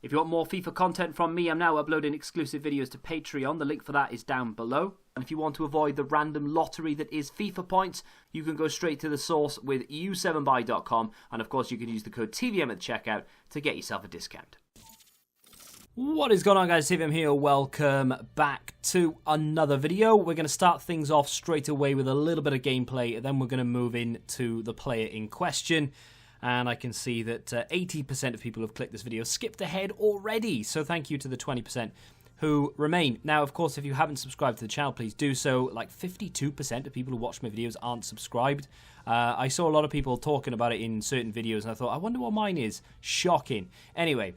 If you want more FIFA content from me, I'm now uploading exclusive videos to Patreon. The link for that is down below. And if you want to avoid the random lottery that is FIFA points, you can go straight to the source with u7buy.com. And of course, you can use the code TVM at checkout to get yourself a discount. What is going on, guys? TVM here. Welcome back to another video. We're going to start things off straight away with a little bit of gameplay. Then we're going to move into the player in question. And I can see that 80% of people who have clicked this video skipped ahead already. So thank you to the 20% who remain. Now, of course, if you haven't subscribed to the channel, please do so. Like 52% of people who watch my videos aren't subscribed. I saw a lot of people talking about it in certain videos, and I thought, I wonder what mine is. Shocking. Anyway,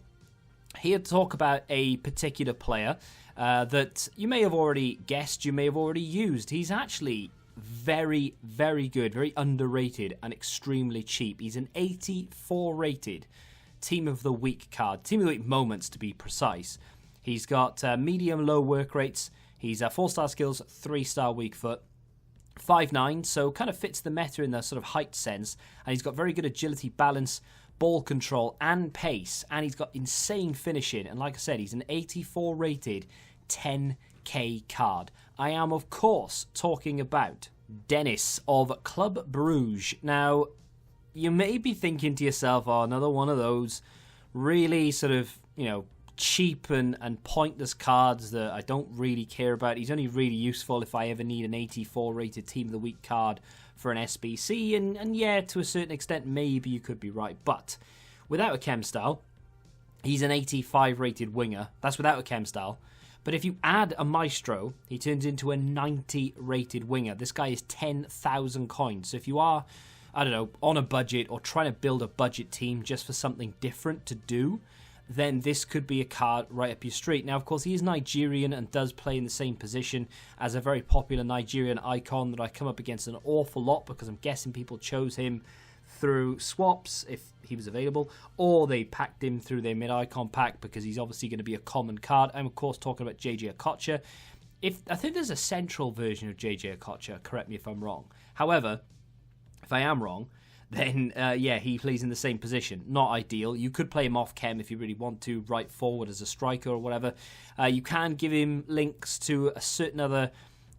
here to talk about a particular player that you may have already guessed, you may have already used. He's actually very, very good, very underrated and extremely cheap. He's an 84 rated Team of the Week card, Team of the Week moments to be precise. He's got medium low work rates. He's 4-star skills, 3-star weak foot, 5'9", so kind of fits the meta in the sort of height sense. And he's got very good agility, balance, ball control and pace, and he's got insane finishing. And like I said, he's an 84 rated 10k card. I am, of course, talking about Dennis of Club Bruges. Now, you may be thinking to yourself, oh, another one of those really sort of, cheap and pointless cards that I don't really care about. He's only really useful if I ever need an 84 rated Team of the Week card for an SBC. And yeah, to a certain extent, maybe you could be right. But without a chem style, he's an 85 rated winger. That's without a chem style. But if you add a Maestro, he turns into a 90 rated winger. This guy is 10,000 coins. So if you are, I don't know, on a budget or trying to build a budget team just for something different to do, then this could be a card right up your street. Now, of course, he is Nigerian and does play in the same position as a very popular Nigerian icon that I come up against an awful lot because I'm guessing people chose him through swaps if he was available, or they packed him through their mid-icon pack because he's obviously going to be a common card. I'm, of course, talking about JJ Okocha. I think there's a central version of JJ Okocha, correct me if I'm wrong. However, if I am wrong, then, yeah, he plays in the same position. Not ideal. You could play him off chem if you really want to, right forward as a striker or whatever. You can give him links to a certain other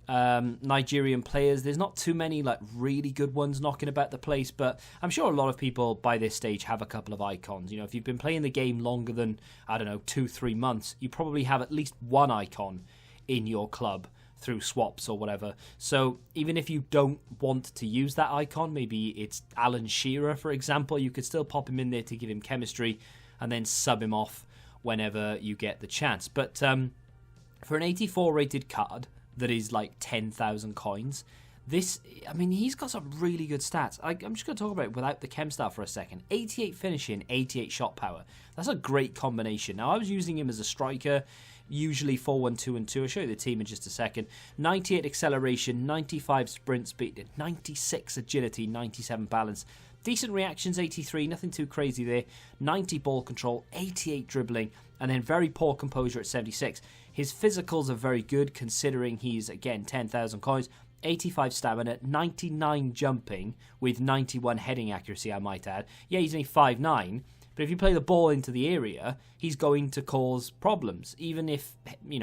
Nigerian players. There's not too many like really good ones knocking about the place, but I'm sure a lot of people by this stage have a couple of icons. If you've been playing the game longer than, I don't know, 2-3 months, you probably have at least one icon in your club through swaps or whatever. So even if you don't want to use that icon, maybe it's Alan Shearer, for example, you could still pop him in there to give him chemistry and then sub him off whenever you get the chance. But for an 84 rated card that is like 10,000 coins, he's got some really good stats. I'm just going to talk about it without the chem style for a second. 88 finishing, 88 shot power. That's a great combination. Now, I was using him as a striker, usually 4-1-2-2. I'll show you the team in just a second. 98 acceleration, 95 sprint speed, 96 agility, 97 balance. Decent reactions, 83, nothing too crazy there. 90 ball control, 88 dribbling, and then very poor composure at 76. His physicals are very good considering he's, again, 10,000 coins. 85 stamina, 99 jumping with 91 heading accuracy, I might add. Yeah, he's only 5'9", but if you play the ball into the area, he's going to cause problems. Even if,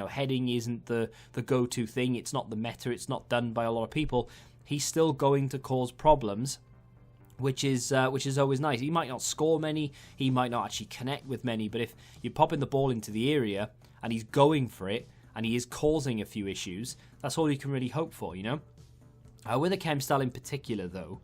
heading isn't the go-to thing, it's not the meta, it's not done by a lot of people, he's still going to cause problems, which is always nice. He might not score many, he might not actually connect with many, but if you're popping the ball into the area and he's going for it, and he is causing a few issues, that's all you can really hope for, With a chem style in particular, though,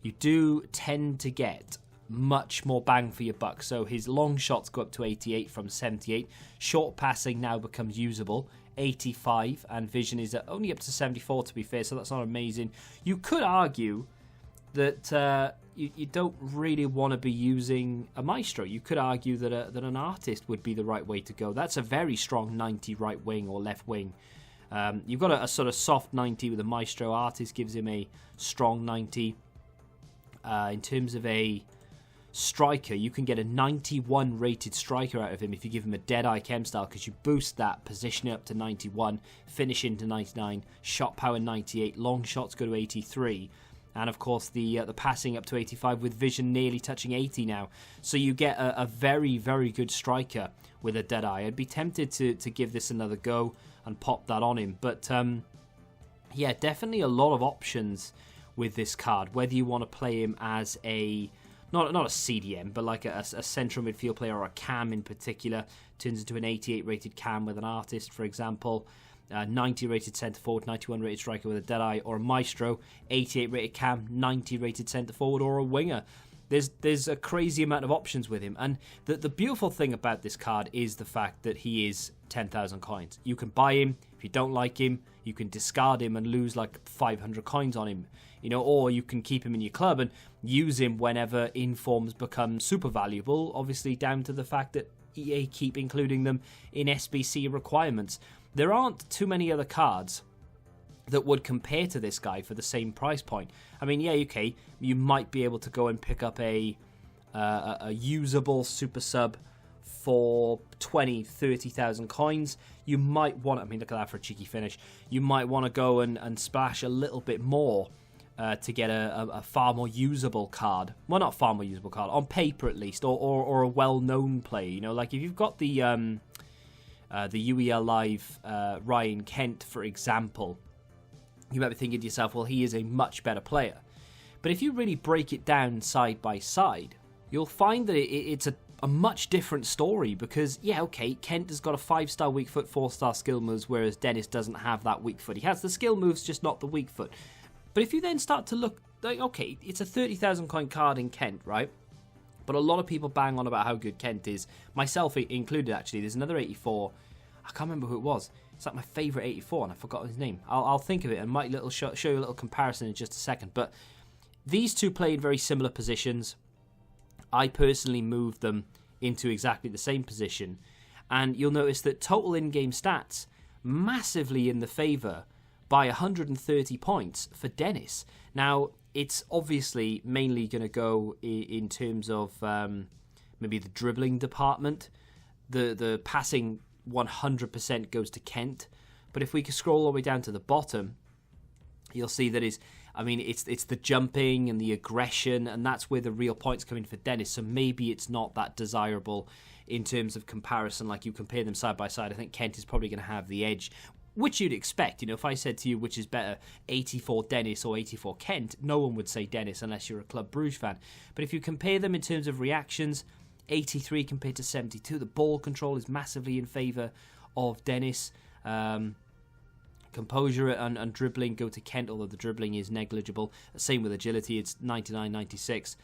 you do tend to get much more bang for your buck. So his long shots go up to 88 from 78. Short passing now becomes usable, 85, and vision is only up to 74, to be fair, so that's not amazing. You could argue that you don't really want to be using a Maestro. You could argue that an artist would be the right way to go. That's a very strong 90 right wing or left wing. You've got a sort of soft 90 with a Maestro. Artist gives him a strong 90. In terms of a striker, you can get a 91 rated striker out of him if you give him a Deadeye chem style, because you boost that, position it up to 91, finishing to 99, shot power 98, long shots go to 83. And of course the passing up to 85 with vision nearly touching 80 now. So you get a very, very good striker with a Deadeye. I'd be tempted to give this another go and pop that on him. But yeah, definitely a lot of options with this card. Whether you want to play him as a, not a CDM, but like a central midfield player or a cam in particular. Turns into an 88 rated cam with an artist, for example. 90 rated centre forward, 91 rated striker with a Deadeye, or a Maestro, 88 rated cam, 90 rated centre forward, or a winger. There's a crazy amount of options with him, and the beautiful thing about this card is the fact that he is 10,000 coins. You can buy him. If you don't like him, you can discard him and lose like 500 coins on him, you know, or you can keep him in your club and use him whenever informs become super valuable, obviously down to the fact that EA keep including them in SBC requirements. There aren't too many other cards that would compare to this guy for the same price point. I mean, yeah, okay, you might be able to go and pick up a usable super sub for 20, 30,000 coins. You might want, I mean, look at that for a cheeky finish. You might want to go and splash a little bit more to get a far more usable card. Well, not far more usable card, on paper at least, or a well-known player. You know, like if you've got the UEL Live Ryan Kent, for example, you might be thinking to yourself, well, he is a much better player. But if you really break it down side by side, you'll find that it's a much different story because, yeah, okay, Kent has got a 5-star weak foot, 4-star skill moves, whereas Dennis doesn't have that weak foot. He has the skill moves, just not the weak foot. But if you then start to look, like, okay, it's a 30,000 coin card in Kent, right? But a lot of people bang on about how good Kent is, myself included, actually. There's another 84. I can't remember who it was. It's like my favourite 84, and I forgot his name. I'll think of it and might show you a little comparison in just a second. But these two play in very similar positions. I personally moved them into exactly the same position. And you'll notice that total in-game stats massively in the favour by 130 points for Dennis. Now, it's obviously mainly going to go in terms of maybe the dribbling department. The passing 100% goes to Kent. But if we could scroll all the way down to the bottom, you'll see that it's the jumping and the aggression, and that's where the real points come in for Dennis. So maybe it's not that desirable in terms of comparison. Like you compare them side by side, I think Kent is probably going to have the edge, which you'd expect. You know, if I said to you which is better, 84 Dennis or 84 Kent, no one would say Dennis unless you're a Club Brugge fan. But if you compare them in terms of reactions, 83 compared to 72, the ball control is massively in favour of Dennis. Composure and dribbling go to Kent, although the dribbling is negligible. Same with agility, it's 99-96.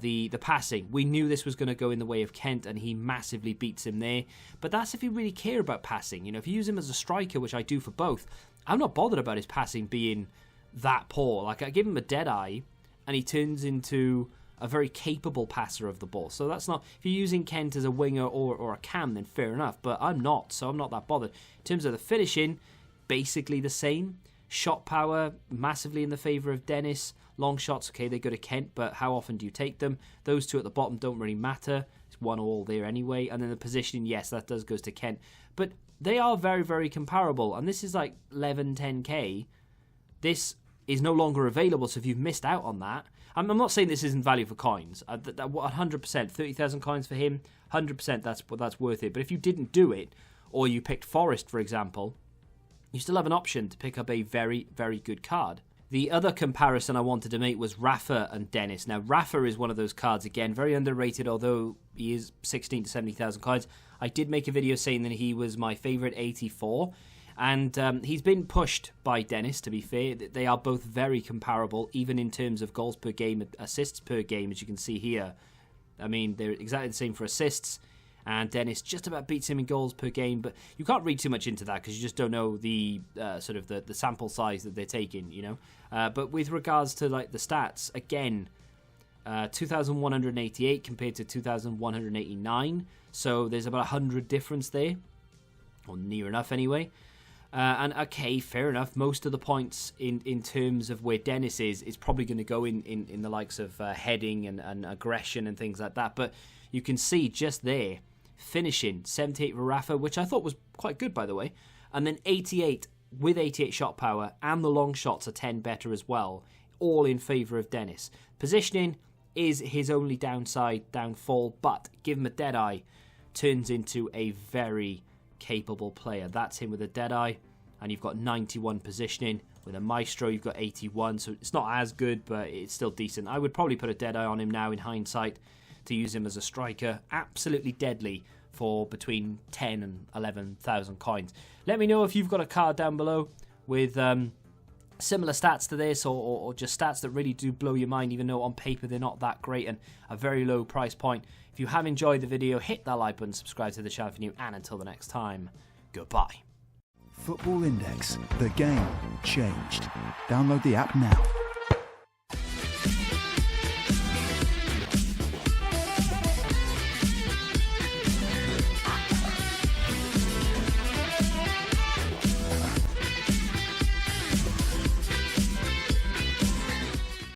The passing, we knew this was going to go in the way of Kent, and he massively beats him there. But that's if you really care about passing. You know, if you use him as a striker, which I do for both, I'm not bothered about his passing being that poor. Like, I give him a Deadeye, and he turns into a very capable passer of the ball. So that's not, if you're using Kent as a winger or a cam, then fair enough. But I'm not, so I'm not that bothered. In terms of the finishing, basically the same. Shot power, massively in the favour of Dennis. Long shots, okay, they go to Kent, but how often do you take them? Those two at the bottom don't really matter. It's 1-1 there anyway. And then the positioning, yes, that goes to Kent. But they are very, very comparable. And this is like 11, 10k. This is no longer available, so if you've missed out on that, I'm not saying this isn't value for coins. 100%, 30,000 coins for him, 100% that's worth it. But if you didn't do it, or you picked Forest, for example, you still have an option to pick up a very, very good card. The other comparison I wanted to make was Rafa and Dennis. Now, Rafa is one of those cards, again, very underrated, although he is 16 to 70,000 coins. I did make a video saying that he was my favourite 84, and he's been pushed by Dennis, to be fair. They are both very comparable, even in terms of goals per game, assists per game, as you can see here. I mean, they're exactly the same for assists, and Dennis just about beats him in goals per game, but you can't read too much into that because you just don't know the sort of the sample size that they're taking, you know. But with regards to like the stats, again, 2,188 compared to 2,189, so there's about 100 difference there, or near enough anyway. And okay, fair enough. Most of the points in terms of where Dennis is probably going to go in the likes of heading and aggression and things like that. But you can see just there, finishing 78 for Rafa, which I thought was quite good, by the way. And then 88 with 88 shot power, and the long shots are 10 better as well. all in favour of Dennis. Positioning is his only downfall, but give him a Deadeye, turns into a very capable player. That's him with a Deadeye, and you've got 91 positioning. With a Maestro, you've got 81, so it's not as good, but it's still decent. I would probably put a Deadeye on him now in hindsight to use him as a striker. Absolutely deadly for between 10 and 11,000 coins. Let me know if you've got a card down below with similar stats to this, or just stats that really do blow your mind, even though on paper they're not that great and a very low price point. If you have enjoyed the video, hit that like button, subscribe to the channel if you're new, and until the next time, goodbye. Football Index. The game changed. Download the app now.